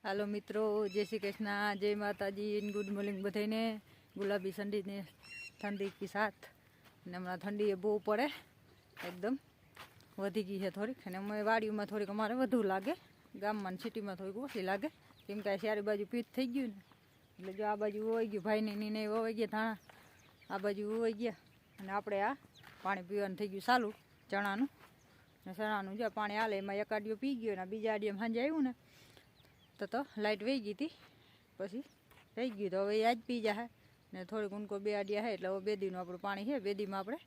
Hello मित्रों, जय श्री कृष्ण, जय माता जी, गुड मॉर्निंग बधाई ने। गुलाबी ठंडी ने ठंडी के साथ हमारा ठंडी ए बहु पड़े एकदम वधी गई है थोड़ी। अमे वाड़ी में थोड़ी अमारे वधु लगे, गाम में सिटी में थोड़ी ओછી लगे केम के सारी बाजू पीत थी गयु ने एटले जो आ बाजू वोई गयु, भाई ने नीने वोई गया धाणा आ बाजू वोई गया अने आपणे आ पाणी पीवानुं थई गयुं चालू चणानुं ने चणानुं जो पाणी हाले एमां एक आडियो पी गयो ने बीजा आडियामां सांजे आव्युं ने तो लाइट वही गई थी पछी रही गई तो हवे आज पी जाए ने थोड़ी ऊनको बे आडिया है एटले बे दीनुं आपणुं पाणी है। बे दीमां आपणे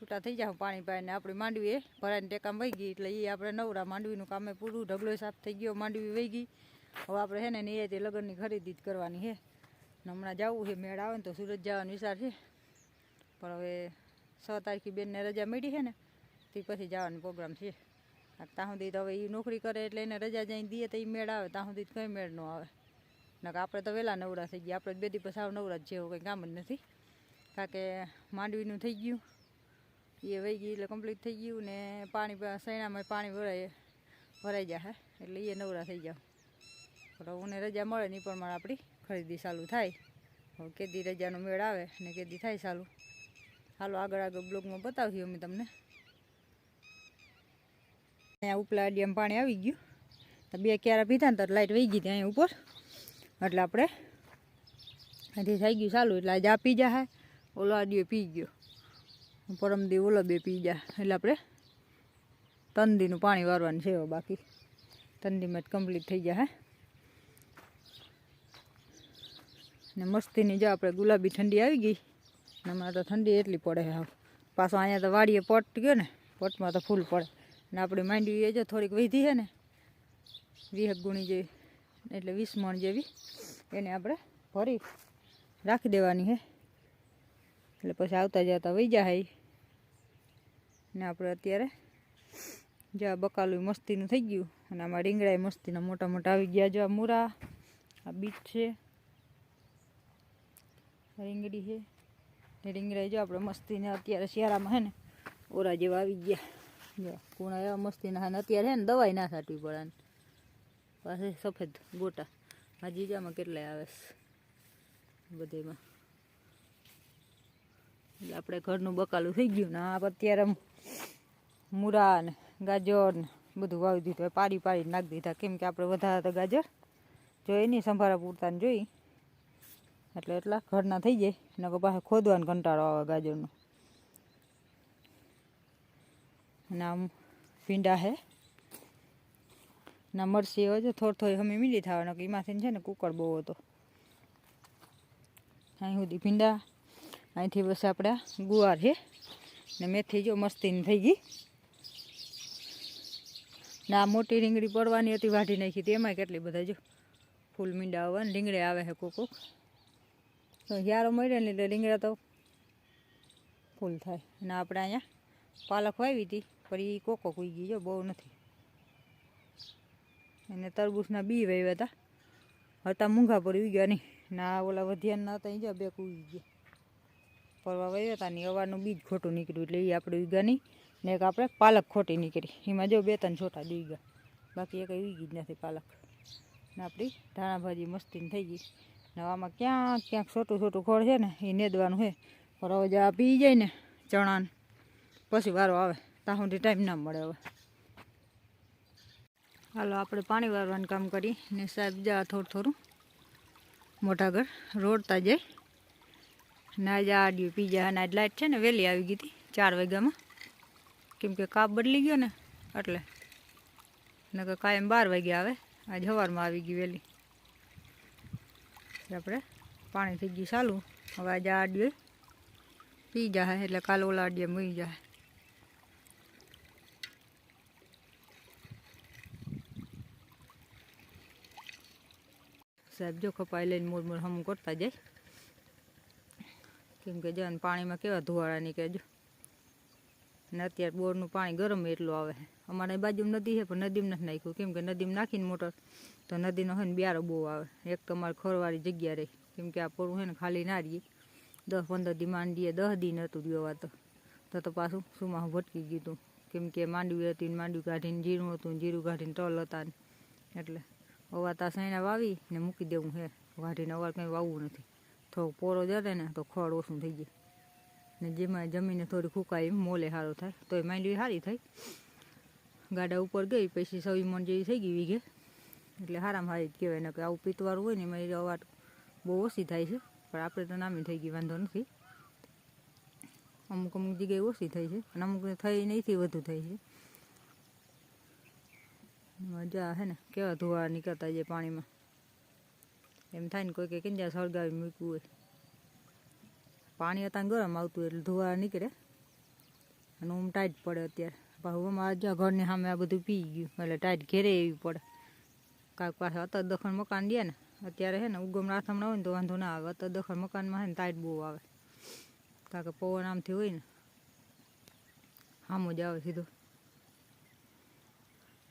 छूटा थई जाओ पाणी पाईने आपणी मांडवी भराईने टेकामां वही गई एटले ए आपणे नवरा। मांडवीनुं कामे पूरुं, ढगलो साफ थई गयो, मांडवी वही गई। हवे आपणे है ने नियति लग्ननी खरीदी ज करवानी है ने हमणां जावुं है। मेळ आवे ने तो सूरत जवानो विचार छे पण हवे 6 तारीखे बेनने रजा मळी है ने ते पछी जवानो प्रोग्राम छे। ત્યાં સુધી તો હવે એ નોકરી કરે એટલે એને રજા જઈ દઈએ તો એ મેળ આવે, ત્યાં સુધી કંઈ મેળ ન આવે. નકર આપણે તો વહેલા નવરા થઈ ગયા, આપણે બે દિવસ સાવ નવરા જ છે, એવું કંઈ કામ જ નથી. કારણ કે માંડવીનું થઈ ગયું એ વહી ગયું એટલે કમ્પ્લીટ થઈ ગયું ને પાણી સૈણામાં પાણી ભરાઈ જાય એટલે એ નવરા થઈ જાવ. પણ ઉને રજા મળે ને એ પ્રમાણે આપણી ખરીદી ચાલુ થાય. હવે કેદી રજાનો મેળ આવે ને કેદી થાય ચાલુ. હાલો આગળ બ્લોગમાં બતાવીએ અમે તમને. अँ उपला अडिया में पानी आई गयु तो बे क्यारा पीता ने तो लाइट वही गई थी अँ ऊपर एटले आपणे अहींथी थई गयुं चालू एटले आज आ पी जाए ओलो अडियो पी गयो परमदी ओलो बे पी जाए एटले आपणे तंदीनुं पाणी वारवानुं छे। बाकी तंदी में कम्प्लीट थई जाए ने मस्तीनी जो आपणे गुलाबी ठंडी आई गई ने हमारे तो ठंडी एटली पड़े है। पाछो अहींया तो वाड़ीए पट गयो ने पट में तो फूल पड़े ने अपनी मांडवी जो थोड़ीक वधी है ने 20 गुणी जेवी एटले 20 मण जेवी एने आपणे भरी राखी देवानी है एटले पछी आवता जता वही जाए ने आपणे अत्यारे जो आ बकालू मस्तीनुं थई गयुं अने आमां રીંગણા मस्तीना मोटा मोटा આવી ગયા। जो आ मूरा आ बीट छे, રીંગણી है ने રીંગણા जो आपणे मस्तीने अत्यारे शियाळामां है ने ओरा जेवा આવી ગયા। जो कूणा एवा मस्ती ना अत्यारे है ने दवाई ना छाटवी पड़े पाछे सफेद गोटा हजी जामां केटलाय आवे बधेमां એટલે આપણે ઘરનું બકાલું થઈ ગયું ને આ અત્યારે મૂરા ને ગાજર ને બધું વાવી દીધું. પાડી પાડી નાખી દીધા કેમ કે આપણે વધારે તો ગાજર જોઈએ નહીં, સંભારા પૂરતા ને જોઈ એટલે એટલા ઘરના થઈ જાય નકર પાછો ખોદવાનો કંટાળો આવે ગાજરનો. नाम भींडा है ना मरसी हो जो थोड़ी थोड़ी हमें मिली था ने कुकर बहु तो अँ सुधी भींडा अँ थी बस अपने गुआर है ने मेथी जो मस्ती थी गई ना मोटी રીંગણી पड़वानी हती वाढ़ी नाखी थी एमां केटली बधा जो फूल मींडा आवे ने રીંગણી आवे है कोक कोक तो हियारो मळे ने એટલે રીંગણા तो फूल थाय ने आपणे अहींया पालक वावी थी पर ये कोको कुई गई जो बहु नहीं एने तरबूजना बी वाव्या था हता मूंघा पर उग्या नहीं ना ओला वधिया ना था जो बे उगी गया परवा वाव्या था नहीं अवारनुं बीज खोटुं निकळ्युं એટલે એ આપણે ઉગ્યા नहीं ने एक આપણે पालक खोटी निकળી एमां जो 2-3 छोटा ज उग्या बाकी एक उगी ज नथी पालक ने आपणी धाणा भाजी मस्तीनी थई गई ने आमां क्यांक क्यांक छोटुं छोटुं खोड़ छे ने ए नेदवानुं है पर हवे जे आ पी जाय ने चणा पछी वारो आवे ત્યાં સુધી ટાઈમ ના મળે। હવે હાલો આપણે પાણી વારવાનું કામ કરી ને સાહેબ જા થોડું થોડું મોટા ઘર રોડતા જાય ને આજે આડિયું પી જાય અને આજ લાઇટ છે ને વહેલી આવી ગઈ હતી 4 વાગ્યામાં કેમ કે કાપ બદલી ગયો ને એટલે નકર કાયમ 12 વાગે આવે આજ સવારમાં આવી ગઈ વહેલી। આપણે પાણી થઈ ગયું ચાલુ હવે આજે આડિયું પી જાય એટલે કાલે ઓલા આડિયા મળી જાય। साहब जो कपाई लईने मूर मूर हम करता जाए केम के जन पानी में केवा धुवाड़ा निकळे जो ने अत्यारे बोरनुं पाणी गरम एटलुं आवे है। अमारे बाजू नदी है पण नदी में नथी नाख्युं केम के नदी में नाखीने मोटर तो नदीनो है ने ब्यारो बहु आवे। एक तो अमारे खोरवाड़ी जग्या रही केम के आ पोरुं है ने खाली ना रही 10-15 दी मांडवीए 10 दी नतुं रह्युं तो पाछुं सुमाहुं भटकी गयुं हतुं केम के मांडवी हती ने मांडवी काढीने जीरुं हतुं जीरुं काढीने तल हता एटले અવાતા સૈણા વાવી ને મૂકી દેવું છે. વાઢીને અવાર કંઈ વાવવું નથી. થોડોક પોરો જડે ને તો ખડ ઓછું થઈ જાય ને જેમાં જમીને થોડી ફૂંકાય એમ મોલે સારું થાય. તોય માંડવી સારી થાય. ગાડા ઉપર ગઈ પછી 100 મણ જેવી થઈ ગઈ વીઘે, એટલે સારામાં સારી જ કહેવાય. ને કે આવું પિત્તવાળું હોય ને એમાં અવાટ બહુ ઓછી થાય છે, પણ આપણે તો નામી થઈ ગઈ, વાંધો નથી. અમુક જગ્યાએ ઓછી થઈ છે અને અમુક થઈ નહીંથી વધુ થઈ છે. મજા હે ને કેવા ધુવાળા નીકળતા જાય પાણીમાં. એમ થાય ને કોઈ કે કિંજા સળગાવી મૂક્યું હોય. પાણી અત્યારે ગરમ આવતું હોય એટલે ધુવાળા નીકળે અને ઊમ ટાઈટ પડે અત્યારે. પાછું અમારા જ્યાં ઘરની સામે આ બધું પી ગયું એટલે ટાઈટ ઘેરે એવી પડે. કાંઈક પાછા અત્યારે દખણ મકાન દે ને અત્યારે છે ને ઉગમ રાથમણા હોય ને તો વાંધો ના આવે. અત્યારે દખણ મકાનમાં છે ને ટાઈટ બહુ આવે, કારણ કે પવન આમથી હોય ને સામો જ આવે સીધો.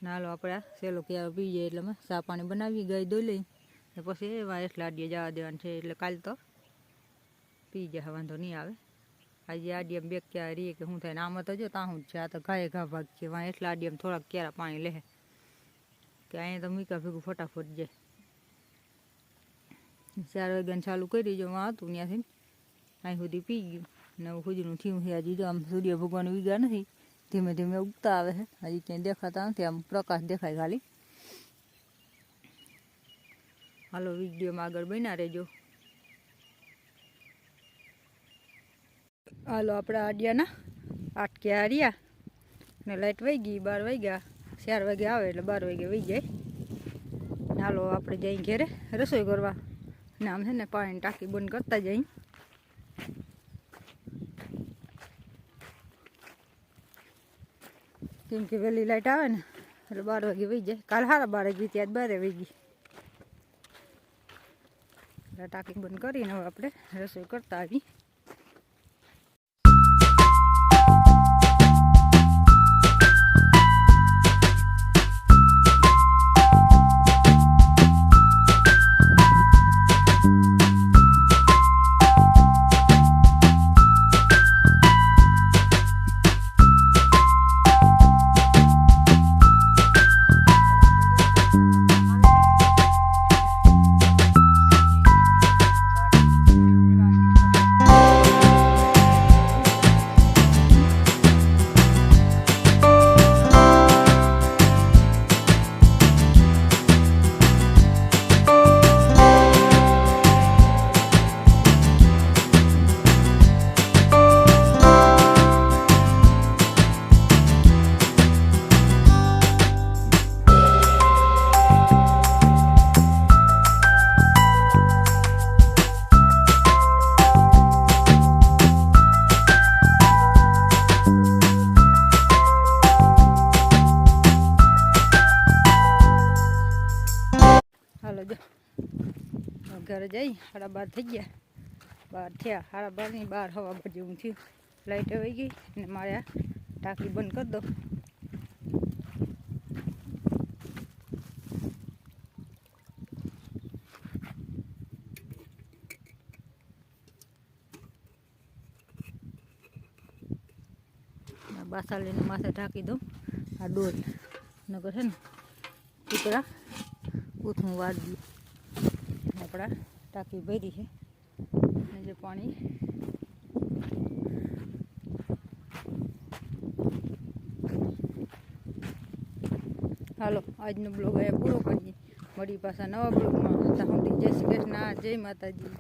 નાલો આપણે સહેલો ક્યારે પી જાય એટલે અમે ચા પાણી બનાવી ગાય દોઈ લઈ ને પછી એવા એટલા આડીએ જવા દેવાનું છે. એટલે કાલ તો પી જાય, વાંધો નહીં આવે. આજે આડીએમ બે ક્યાં રહીએ કે શું થાય ને આમાં તો જો તાહું જ છે. આ તો ઘાએ ઘા ભાગ છે. વાં એટલા આડીએમ થોડાક ક્યારા પાણી લે કે અહીંયા તો મીકા ભેગું ફટાફટ જાય. 4 વાગ્યાને ચાલુ કરી જો વાં હતું ત્યાંથી અહીં સુધી પી ગયું ને ખુદનું થયું છે. હજી જો આમ સૂર્ય ભગવાન ઉગ્યા નથી, ધીમે ધીમે ઉગતા આવે છે. હજી ક્યાંય દેખાતા નથી, આમ પ્રકાશ દેખાય ખાલી. હાલો વિડીયોમાં આગળ બન્યા રહેજો. હાલો આપણે આડિયાના 8 કે હાર્યા ને લાઇટ વહી ગઈ. 12 વાગ્યા, 4 વાગે આવે એટલે 12 વાગે વહી જાય. હાલો આપણે જઈ ઘેરે રસોઈ કરવા ને આમ છે ને પાણીની ટાંકી બંધ કરતા જઈ. કેમ કે વહેલી લાઇટ આવે ને એટલે 12 વાગે વહી જાય. કાલ 12:30 ગઈ, ત્યાં 12 વહી ગઈ. એટલે ટાંકી બંધ કરીને હવે આપણે રસોઈ કરતા આવી. ઘરે જઈ 12:30 થઈ ગયા. 12 થયા, 12:30 12 હવા બાજુ હું થયું. લાઇટ આવી ગઈ ને મારે આ ટાંકી બંધ કરી દો. બાસાલીને માથે ઢાંકી દઉં. આ ડોલ નગર છે ને કૂતરા ઉથું વાળી આપણા ટાંકી ભરી છે અને જે પાણી હાલો આજનો બ્લોગ અહીંયા પૂરો કરીએ. મળી પાછા નવા બ્લોગમાં. ત્યાં સુધી જય શ્રી કૃષ્ણ, જય માતાજી.